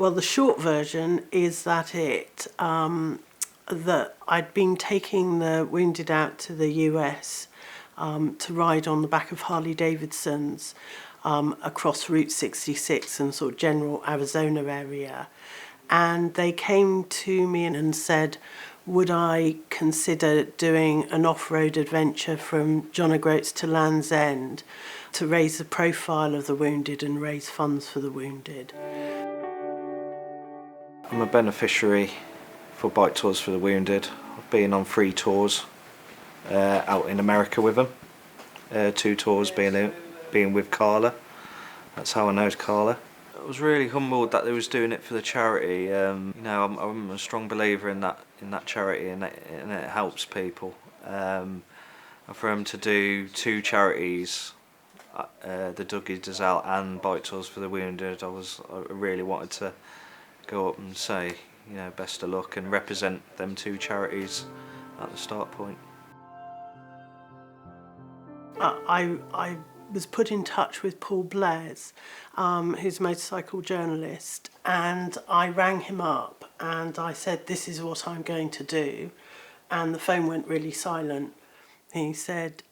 Well, the short version is that that I'd been taking the wounded out to the US to ride on the back of Harley Davidsons across Route 66 and sort of general Arizona area. And they came to me and said, would I consider doing an off-road adventure from John O'Groats to Land's End to raise the profile of the wounded and raise funds for the wounded. I'm a beneficiary for Bike Tours for the Wounded. I've been on 3 tours out in America with them. 2 tours being with Carla. That's how I know Carla. I was really humbled that they was doing it for the charity. You know, I'm a strong believer in that charity, and it helps people. And for them to do 2 charities, the Dougie Does Out and Bike Tours for the Wounded, I really wanted to go up and say, you know, best of luck and represent them 2 charities at the start point. I was put in touch with Paul Blaise, who's a motorcycle journalist, and I rang him up and I said, this is what I'm going to do, and the phone went really silent. He said,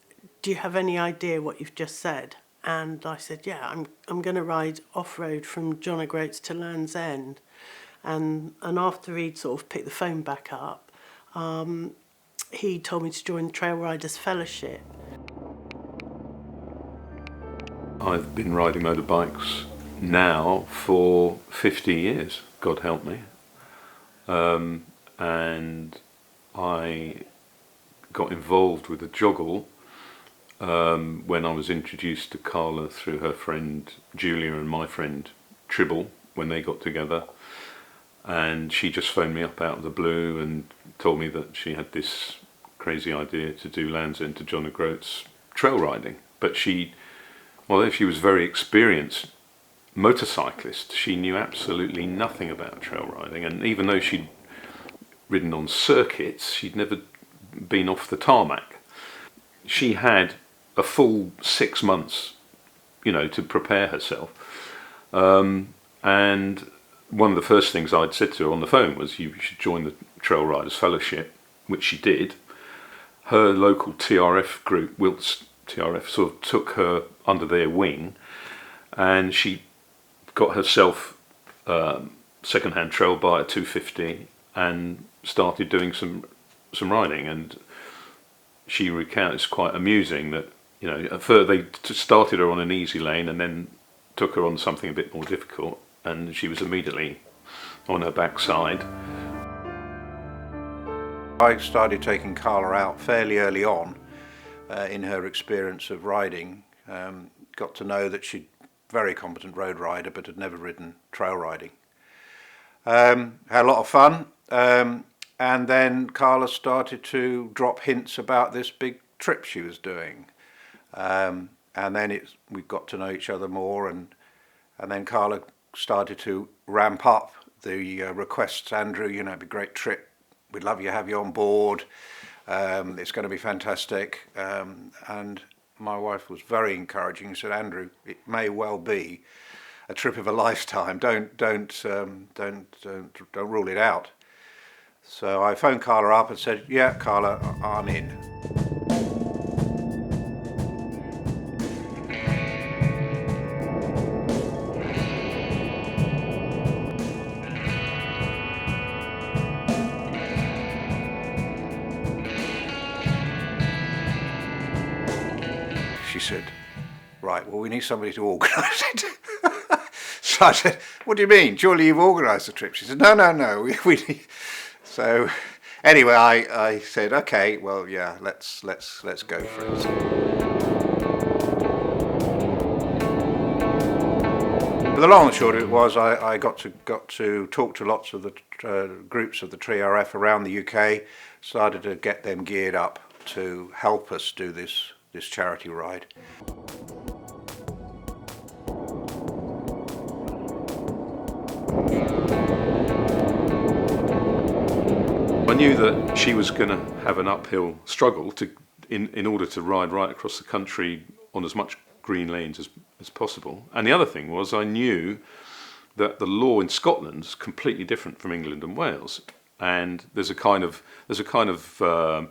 do you have any idea what you've just said? And I said, yeah, I'm going to ride off-road from John O'Groats to Land's End. And after he'd sort of picked the phone back up, he told me to join the Trail Riders Fellowship. I've been riding motorbikes now for 50 years, God help me. And I got involved with a joggle when I was introduced to Carla through her friend Julia and my friend Tribble when they got together. And she just phoned me up out of the blue and told me that she had this crazy idea to do Land's End to John O'Groats trail riding. But although she was a very experienced motorcyclist, she knew absolutely nothing about trail riding. And even though she'd ridden on circuits, she'd never been off the tarmac. She had a full 6 months, you know, to prepare herself. And one of the first things I'd said to her on the phone was, you should join the Trail Riders Fellowship, which she did. Her local TRF group, Wilts TRF, sort of took her under their wing, and she got herself second-hand trail bike, a 250, and started doing some riding. And she recounted, it's quite amusing that, you know, at first they started her on an easy lane and then took her on something a bit more difficult, and she was immediately on her backside. I started taking Carla out fairly early on in her experience of riding. Got to know that she'd very competent road rider but had never ridden trail riding. Had a lot of fun, and then Carla started to drop hints about this big trip she was doing. And then we got to know each other more, and then Carla started to ramp up the requests. Andrew, you know, it'd be a great trip. We'd love you to have you on board. It's going to be fantastic. And my wife was very encouraging. She said, Andrew, it may well be a trip of a lifetime. Don't rule it out. So I phoned Carla up and said, yeah, Carla, I'm in. She said, right, well, we need somebody to organise it. So I said, what do you mean? Surely you've organised the trip. She said, no, we need... So anyway, I said, okay, well, yeah, let's go for it. But the long and short of it was, I got to talk to lots of the groups of the TRF around the UK, started to get them geared up to help us do this charity ride. I knew that she was going to have an uphill struggle in order to ride right across the country on as much green lanes as possible. And the other thing was, I knew that the law in Scotland is completely different from England and Wales, and there's a kind of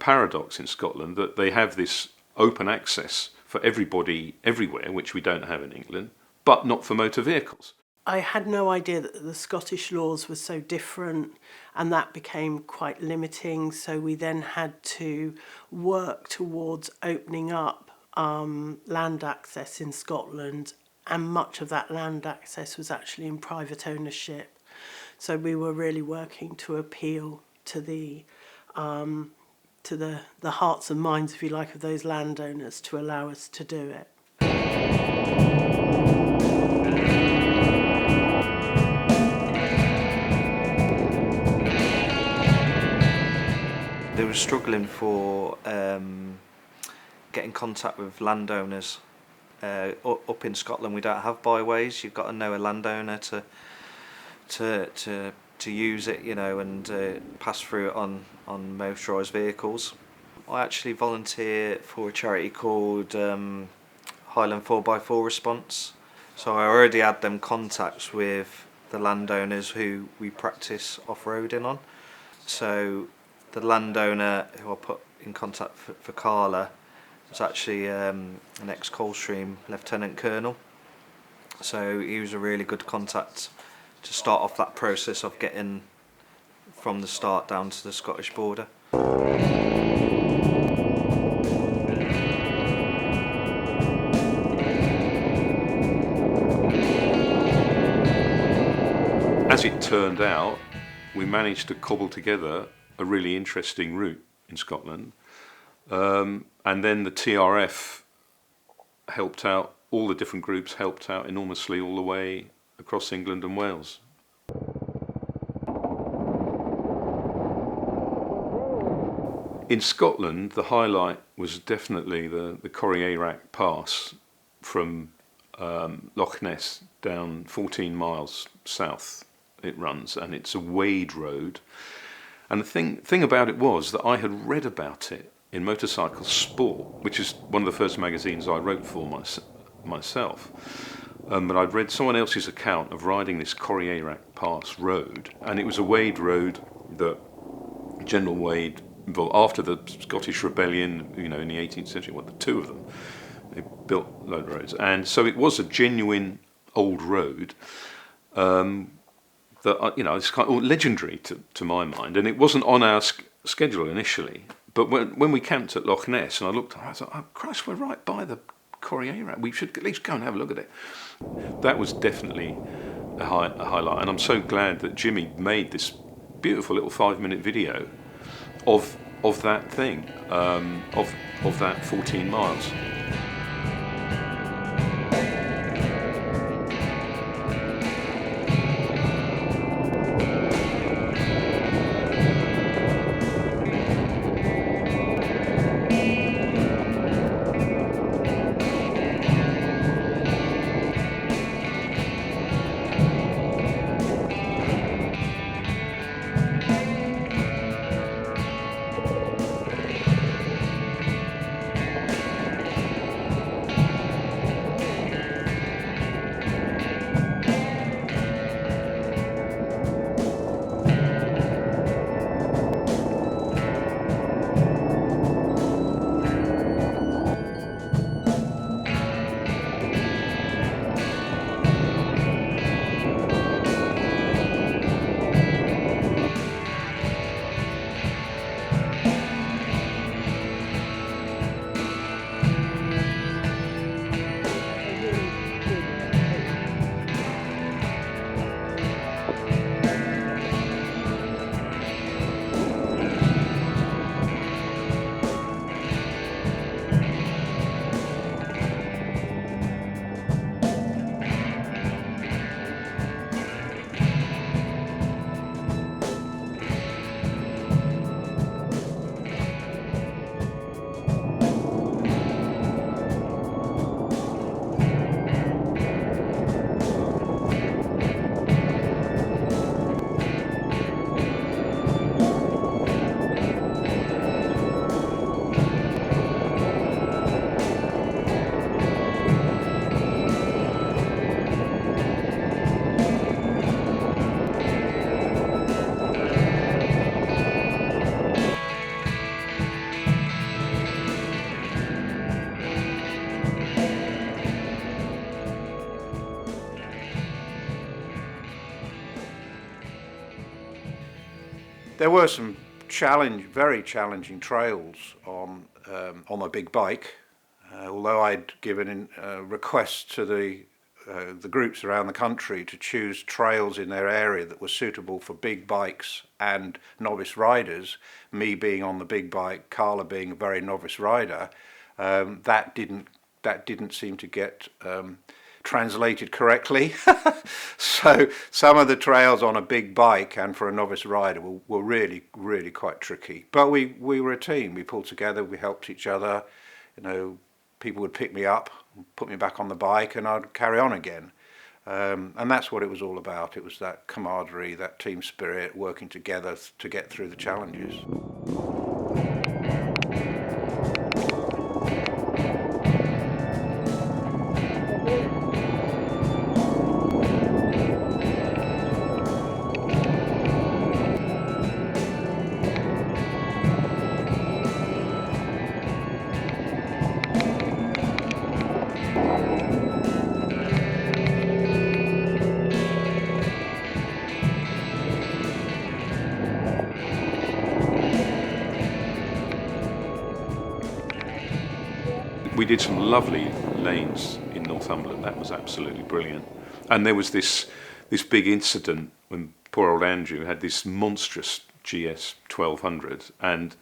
paradox in Scotland that they have this open access for everybody everywhere, which we don't have in England, but not for motor vehicles. I had no idea that the Scottish laws were so different, and that became quite limiting. So we then had to work towards opening up land access in Scotland, and much of that land access was actually in private ownership. So we were really working to appeal to the hearts and minds, if you like, of those landowners to allow us to do it. They were struggling for getting contact with landowners. Up in Scotland, we don't have byways. You've got to know a landowner to use it, you know, and pass through it on motorised vehicles. I actually volunteer for a charity called Highland 4x4 Response. So I already had them contacts with the landowners who we practice off-roading on. So the landowner who I put in contact for Carla was actually an ex-Coldstream Lieutenant Colonel. So he was a really good contact to start off that process of getting from the start down to the Scottish border. As it turned out, we managed to cobble together a really interesting route in Scotland, and then the TRF helped out, all the different groups helped out enormously all the way across England and Wales. In Scotland, the highlight was definitely the Corrierac Pass from Loch Ness down 14 miles south it runs, and it's a wade road. And the thing about it was that I had read about it in Motorcycle Sport, which is one of the first magazines I wrote for myself. But I'd read someone else's account of riding this Corrierac Pass road, and it was a wade road that General Wade, well, after the Scottish Rebellion, you know, in the 18th century, the two of them, they built a load of roads. And so it was a genuine old road that, you know, it's kind of legendary to my mind. And it wasn't on our schedule initially. But when we camped at Loch Ness, and I looked, I thought, oh, Christ, we're right by the Corrierac. We should at least go and have a look at it. That was definitely a highlight. And I'm so glad that Jimmy made this beautiful little 5-minute video of that thing, of that 14 miles. There were some very challenging trails on my big bike. Although I'd given in requests to the groups around the country to choose trails in their area that were suitable for big bikes and novice riders, me being on the big bike, Carla being a very novice rider, that didn't seem to get translated correctly. So some of the trails on a big bike and for a novice rider were really quite tricky. But we were a team. We pulled together. We helped each other. You know, people would pick me up, put me back on the bike, and I'd carry on again. And that's what it was all about. It was that camaraderie, that team spirit, working together to get through the challenges. We did some lovely lanes in Northumberland. That was absolutely brilliant. And there was this big incident when poor old Andrew had this monstrous GS 1200, and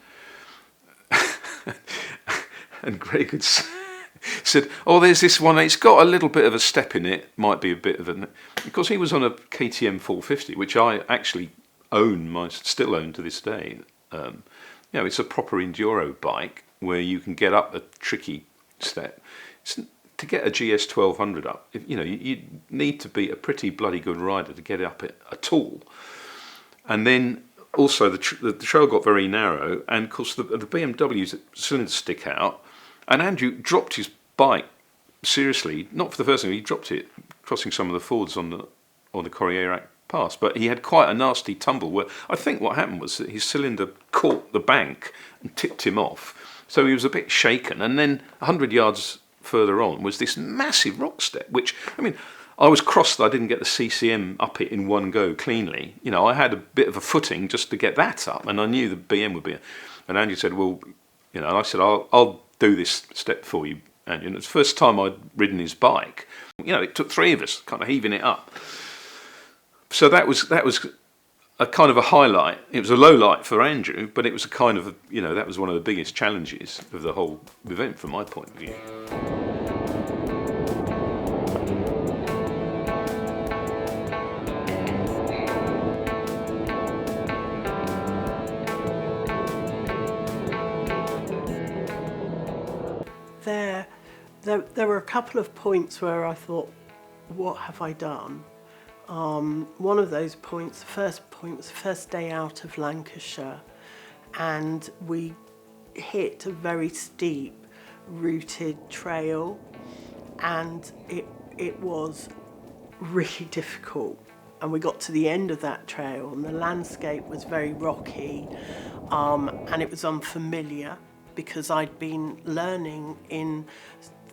and Greg had said, "Oh, there's this one. It's got a little bit of a step in it. Might be a bit of a..." Because he was on a KTM 450, which I actually still own to this day. You know, it's a proper enduro bike where you can get up a tricky step. To get a GS 1200 up, you need to be a pretty bloody good rider to get up it at all. And then also the trail got very narrow, and of course the BMW's cylinders stick out. And Andrew dropped his bike seriously, not for the first time. He dropped it crossing some of the fords on the Corrierac Pass, but he had quite a nasty tumble. Where I think what happened was that his cylinder caught the bank and tipped him off. So he was a bit shaken, and then 100 yards further on was this massive rock step, which, I mean, I was crossed that I didn't get the CCM up it in one go cleanly. You know, I had a bit of a footing just to get that up, and I knew the BM would be... And Andrew said, well, you know, and I said, I'll do this step for you, Andrew. And it's the first time I'd ridden his bike. You know, it took three of us kind of heaving it up. So that was a kind of a highlight. It was a low light for Andrew, but it was a kind of, that was one of the biggest challenges of the whole event from my point of view. There were a couple of points where I thought, what have I done? One of those points, the first point, was the first day out of Lancashire, and we hit a very steep rooted trail, and it was really difficult. And we got to the end of that trail, and the landscape was very rocky, and it was unfamiliar because I'd been learning in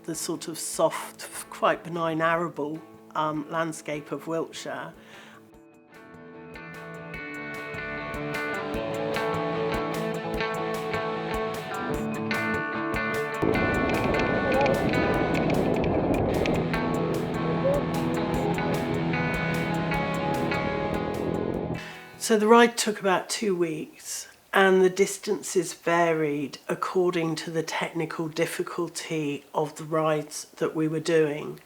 the sort of soft, quite benign arable landscape of Wiltshire. So the ride took about 2 weeks, and the distances varied according to the technical difficulty of the rides that we were doing.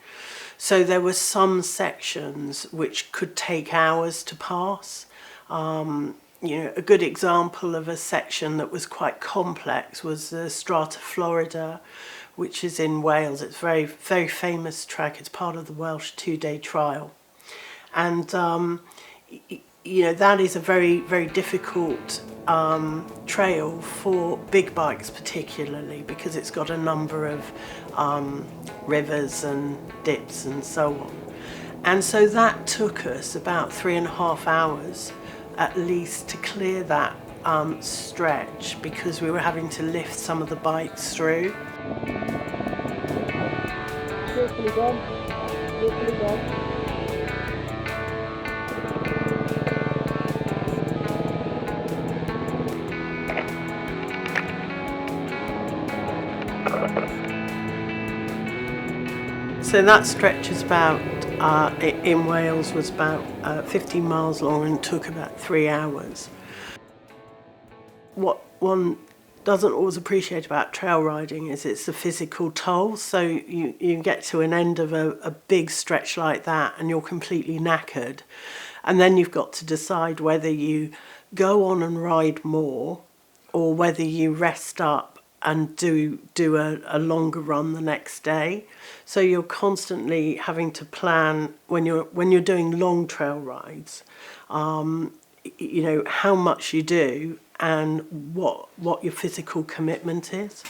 So there were some sections which could take hours to pass. A good example of a section that was quite complex was the Strata Florida, which is in Wales. It's a very, very famous track. It's part of the Welsh 2-day trial. And, that is a very, very difficult trail for big bikes particularly, because it's got a number of rivers and dips and so on. And so that took us about 3.5 hours at least to clear that stretch, because we were having to lift some of the bikes through. Carefully done. Carefully done. So that stretch is about, in Wales, was about 15 miles long and took about 3 hours. What one doesn't always appreciate about trail riding is it's a physical toll. So you get to an end of a big stretch like that and you're completely knackered. And then you've got to decide whether you go on and ride more or whether you rest up and do a longer run the next day. So you're constantly having to plan when you're doing long trail rides, you know, how much you do and what your physical commitment is.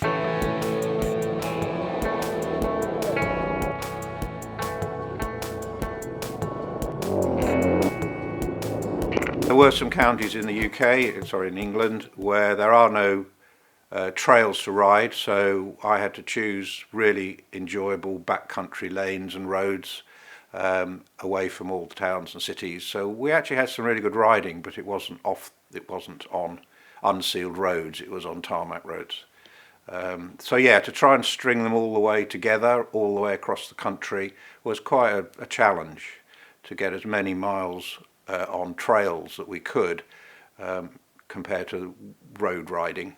There were some counties in the in England, where there are no trails to ride, so I had to choose really enjoyable backcountry lanes and roads away from all the towns and cities. So we actually had some really good riding, but it wasn't on unsealed roads, it was on tarmac roads. So yeah, to try and string them all the way together, all the way across the country, was quite a challenge to get as many miles on trails that we could compared to road riding.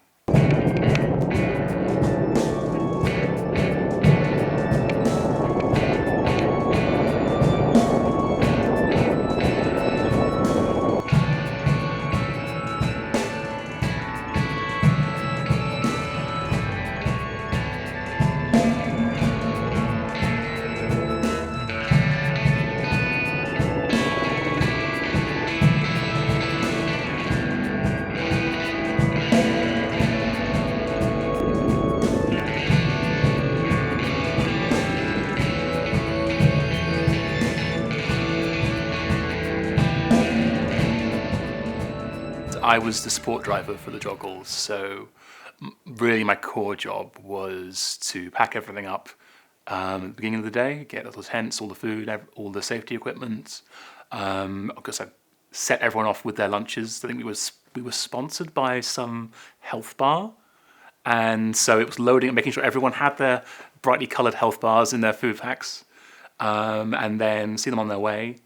I was the support driver for the joggles, so really my core job was to pack everything up at the beginning of the day, get all the tents, all the food, all the safety equipment. Of course, I set everyone off with their lunches. I think we were sponsored by some health bar, and so it was loading and making sure everyone had their brightly coloured health bars in their food packs, and then see them on their way,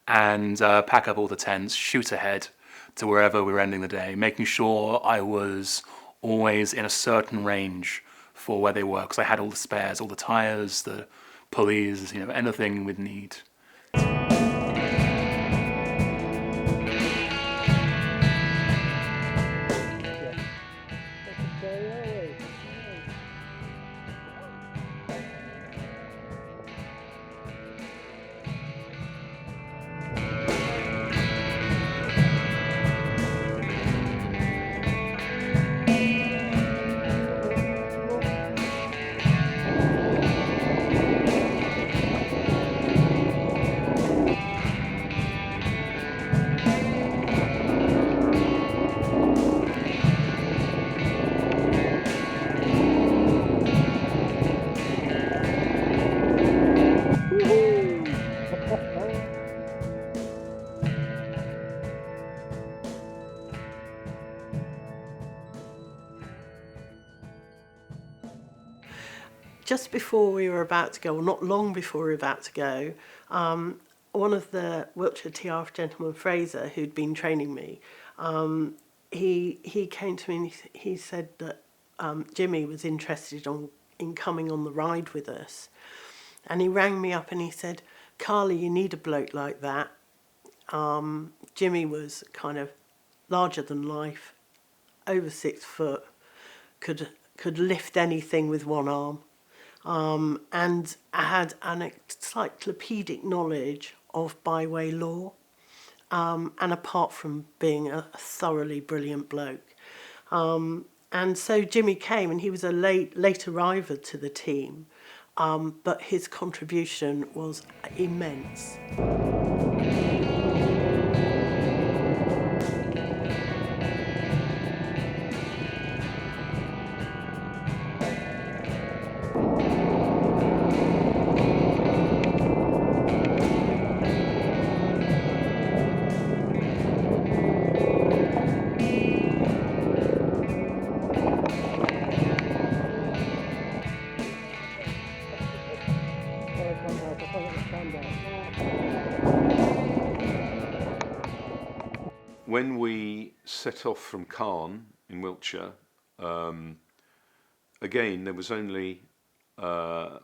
and pack up all the tents, shoot ahead to wherever we were ending the day, making sure I was always in a certain range for where they were, because I had all the spares, all the tyres, the pulleys, you know, anything we'd need. Just before we were about to go, or not long before we were about to go, one of the Wiltshire TRF gentlemen, Fraser, who'd been training me, he came to me and he said that Jimmy was interested in coming on the ride with us. And he rang me up and he said, "Carla, you need a bloke like that." Jimmy was kind of larger than life, over 6 foot, could lift anything with one arm. And I had an encyclopedic knowledge of byway law, and apart from being a thoroughly brilliant bloke. And so Jimmy came, and he was a late arriver to the team, but his contribution was immense. when we set off from Caen in Wiltshire, again there was only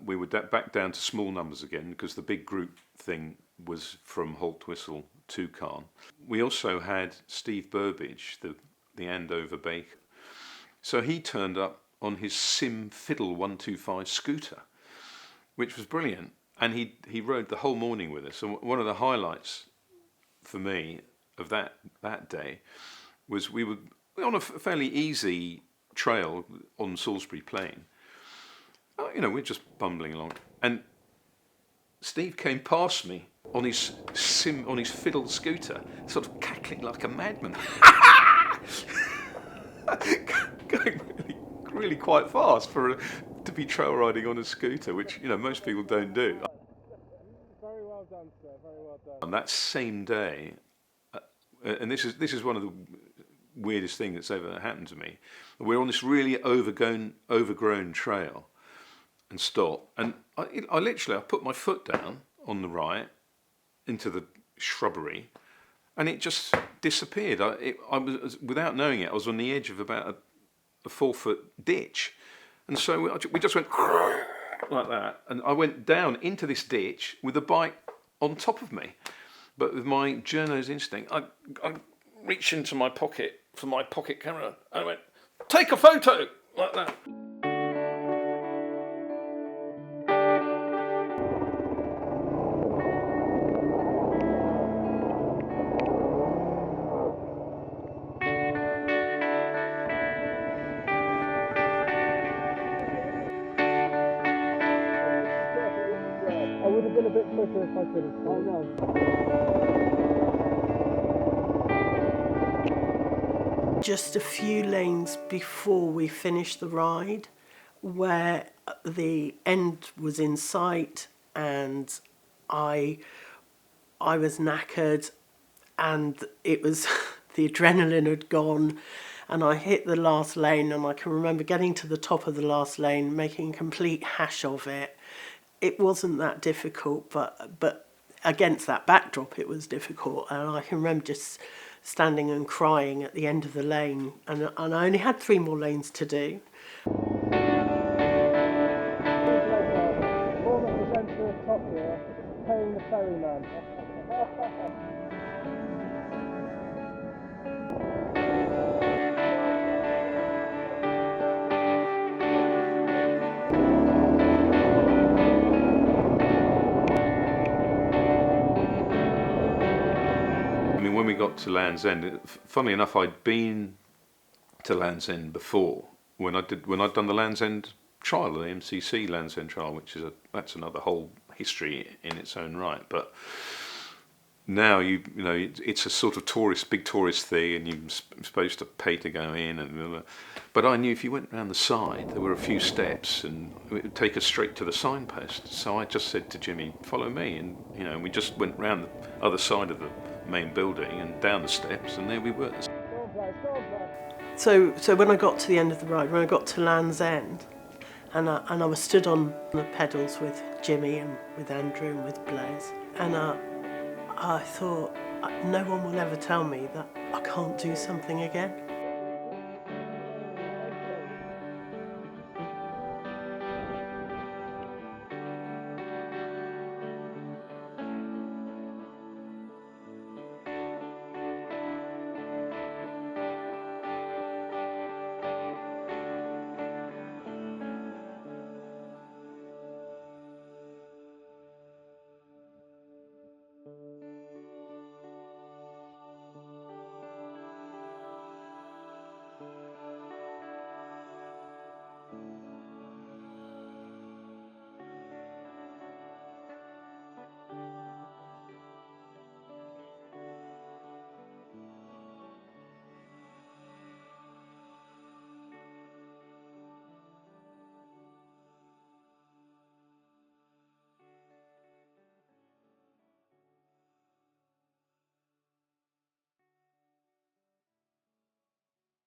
we were back down to small numbers again, because the big group thing was from Haltwhistle to Caen. We also had Steve Burbage, the Andover baker. So he turned up on his Sim Fiddle 125 scooter, which was brilliant. And he rode the whole morning with us. And one of the highlights for me of that day was we were on a fairly easy trail on Salisbury Plain. You know, we're just bumbling along, and Steve came past me on his fiddle scooter, sort of cackling like a madman, going really quite fast to be trail riding on a scooter, which, you know, most people don't do. Very well done, sir. Very well done. On that same day, and this is one of the weirdest things that's ever happened to me. We're on this really overgrown trail, and stop, and I literally put my foot down on the right into the shrubbery, and it just disappeared. I was, without knowing it, I was on the edge of about a 4-foot ditch, and so we just went like that, and I went down into this ditch with the bike on top of me. But with my journo's instinct, I reached into my pocket for my pocket camera, and I went, "Take a photo!" like that. I would have been a bit quicker if I could have. I know. Just a few lanes before we finished the ride, where the end was in sight, and I was knackered, and it was the adrenaline had gone, and I hit the last lane, and I can remember getting to the top of the last lane, making a complete hash of it. It wasn't that difficult, but against that backdrop it was difficult, and I can remember just standing and crying at the end of the lane, and I only had 3 more lanes to do. Former presenter of Top Gear, paying the ferryman. I mean, when we got to Land's End, funnily enough, I'd been to Land's End before when I'd done the Land's End trial, the MCC Land's End trial, which is that's another whole history in its own right. But now you know it's a sort of big tourist thing, and you're supposed to pay to go in. But I knew if you went around the side, there were a few steps, and it would take us straight to the signpost. So I just said to Jimmy, "Follow me," and we just went round the other side of the main building and down the steps, and there we were. So when I got to the end of the ride, when I got to Land's End, and I was stood on the pedals with Jimmy and with Andrew and with Blaise, and I thought, no one will ever tell me that I can't do something again.